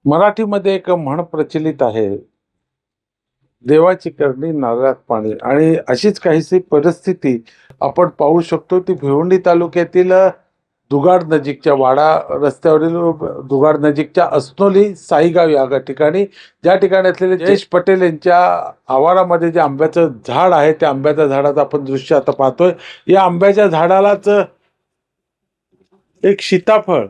मराठीमध्ये एक म्हण प्रचलित आहे, देवाची करणी नारळात पाणी. आणि अशीच काहीशी परिस्थिती आपण पाहू शकतो ती भिवंडी तालुक्यातील दुगाड नजीकच्या वाडा रस्त्यावरील दुगाड नजीकच्या अस्नोली साईगाव या ठिकाणी, ज्या ठिकाणी असलेले जयेश पटेल यांच्या आवारामध्ये जे आंब्याचं झाड आहे त्या आंब्याच्या झाडाचं आपण दृश्य आता पाहतोय. या आंब्याच्या झाडालाच एक सीताफळ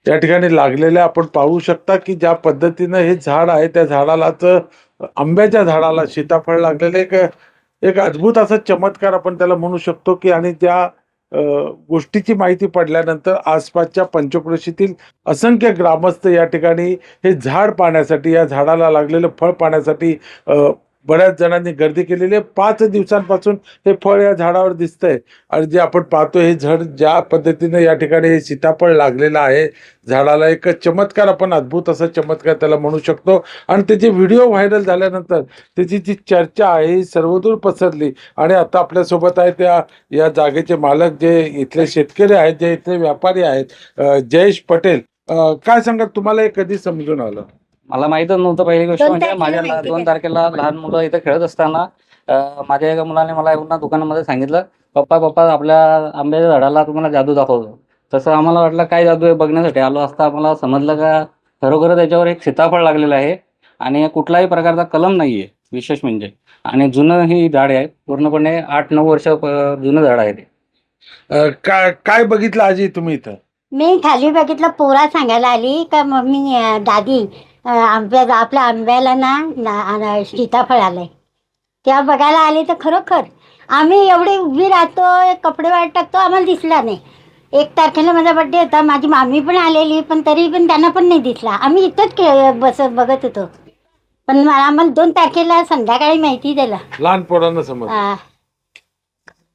त्या ठिकाणी लागलेले आपण पाहू शकता की ज्या पद्धतीनं हे झाड आहे त्या झाडालाच आंब्याच्या झाडाला सीताफळ लागलेले एक एक अद्भुत असा चमत्कार आपण त्याला म्हणू शकतो की. आणि त्या गोष्टीची माहिती पडल्यानंतर आसपासच्या पंचक्रोशीतील असंख्य ग्रामस्थ या ठिकाणी हे झाड पाहण्यासाठी, या झाडाला लागलेलं फळ पाहण्यासाठी बऱ्याच जणांनी गर्दी केलेली आहे. 5 दिवसांपासून हे फळ या झाडावर दिसतंय. आणि जे आपण पाहतोय हे झाड ज्या पद्धतीने या ठिकाणी हे सीताफळ लागलेलं आहे झाडाला, एक चमत्कार, आपण अद्भुत असा चमत्कार त्याला म्हणू शकतो. आणि त्याचे व्हिडिओ व्हायरल झाल्यानंतर त्याची जी चर्चा आहे ही सर्वदूर पसरली. आणि आता आपल्यासोबत आहे त्या या जागेचे मालक, जे इथले शेतकरी आहेत, जे इथले व्यापारी आहेत, जयेश पटेल. काय सांगा, तुम्हाला हे कधी समजून आलं? मला माहीतच नव्हतं. पहिली गोष्ट 2 म्हणजे तारखेला माझ्या माहिती 2 झालं. तारखेला लहान मुलं इथे खेळत असताना माझ्या एका मुलाने मला येऊन दुकानामध्ये सांगितलं, पप्पा आपल्या आंब्याच्या झाडाला तुम्हाला जादू दाखवतो. तसं आम्हाला वाटलं काय जादू आहे, बघण्यासाठी आलो असता आम्हाला समजलं का खरोखर त्याच्यावर एक सीताफळ लागलेलं आहे आणि कुठलाही प्रकारचा कलम नाही आहे, विशेष म्हणजे. आणि जुनं ही झाड आहे, पूर्णपणे 8-9 वर्ष जुनं झाड आहे ते. काय काय बघितलं आजी तुम्ही इथं? मी खाली बघितलं, पोरा सांगायला आली का मम्मी दादी आपल्या आंब्याला ना सीताफळ आलंय. तेव्हा बघायला आली तर खरोखर आम्ही एवढे उभी राहतो, कपडे वाट टाकतो, आम्हाला दिसला नाही. 1 तारखेला माझा बड्डे होता, माझी मामी पण आलेली, पण तरी पण त्यांना पण नाही दिसला. आम्ही इथंच बसत बघत होतो. पण आम्हाला 2 तारखेला संध्याकाळी माहिती दिलं. लहान पोरांना समज.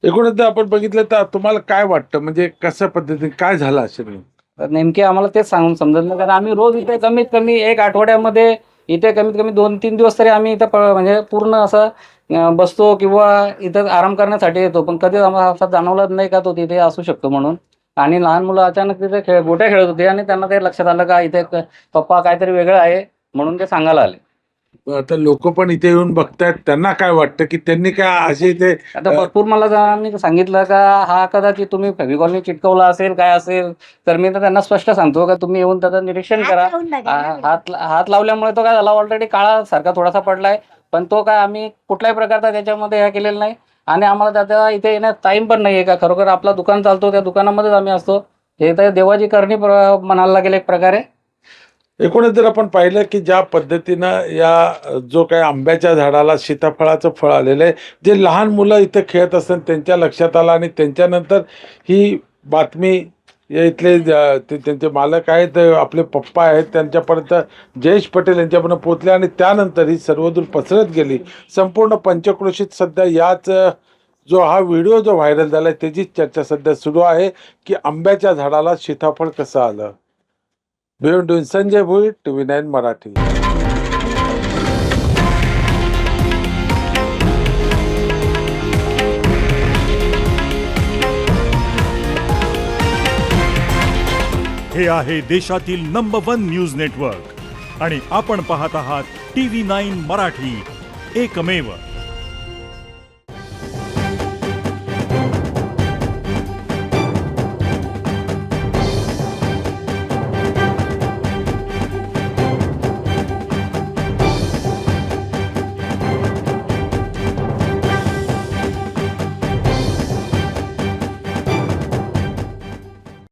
एकूणच जर आपण बघितलं तर तुम्हाला काय वाटतं, म्हणजे कशा पद्धतीने काय झालं असेल? तर नेमके आम्हाला तेच सांगून समजत नाही, कारण आम्ही रोज इथे कमीत कमी 1 आठवड्यामध्ये इथे कमीत कमी 2-3 दिवस तरी आम्ही इथं म्हणजे पूर्ण असं बसतो किंवा इथं आराम करण्यासाठी येतो. पण कधीच आम्हाला असं जाणवलं नाही का तो तिथे असू शकतो म्हणून. आणि लहान मुलं अचानक तिथे गोट्या खेळत होते आणि त्यांना ते लक्षात आलं का इथे पप्पा काहीतरी वेगळं आहे, म्हणून ते सांगायला आले. आता लोक पण इथे येऊन बघतायत, त्यांना काय वाटतं की त्यांनी काय असे इथे आता भरपूर मला जणांनी सांगितलं का हा कदाचित तुम्ही फेविकॉलने चिटकवला असेल, काय असेल. तर मी तर त्यांना स्पष्ट सांगतो का तुम्ही येऊन त्याचं निरीक्षण करा. हात लावल्यामुळे तो काय झाला, ऑलरेडी काळा सारखा थोडासा पडलाय, पण तो काय आम्ही कुठल्याही प्रकारचा त्याच्यामध्ये हे केलेलं नाही. आणि आम्हाला त्याचा इथे येण्यात टाईम पण नाही आहे का. खरोखर आपला दुकान चालतो, त्या दुकानामध्येच आम्ही असतो. हे तर देवाची करणी म्हणायला लागेल एक प्रकारे. एकूणच जर आपण पाहिलं की ज्या पद्धतीनं या जो काही आंब्याच्या झाडाला सीताफळाचं फळ आलेलं आहे, जे लहान मुलं इथं खेळत असतात त्यांच्या लक्षात आलं. आणि त्यांच्यानंतर ही बातमी या इथले त्यांचे मालक आहेत, आपले पप्पा आहेत, त्यांच्यापर्यंत जयेश पटेल यांच्यापर्यंत पोहोचले. आणि त्यानंतर ही सर्वदूर पसरत गेली. संपूर्ण पंचक्रोशीत सध्या याच जो हा व्हिडिओ जो व्हायरल झाला आहे त्याचीच चर्चा सध्या सुरू आहे की आंब्याच्या झाडाला सीताफळ कसं आलं. भिवंडीहून संजय भोई, TV9 मराठी. हे आहे देशातील नंबर 1 न्यूज नेटवर्क आणि आपण पाहत आहात TV9 मराठी, एकमेव.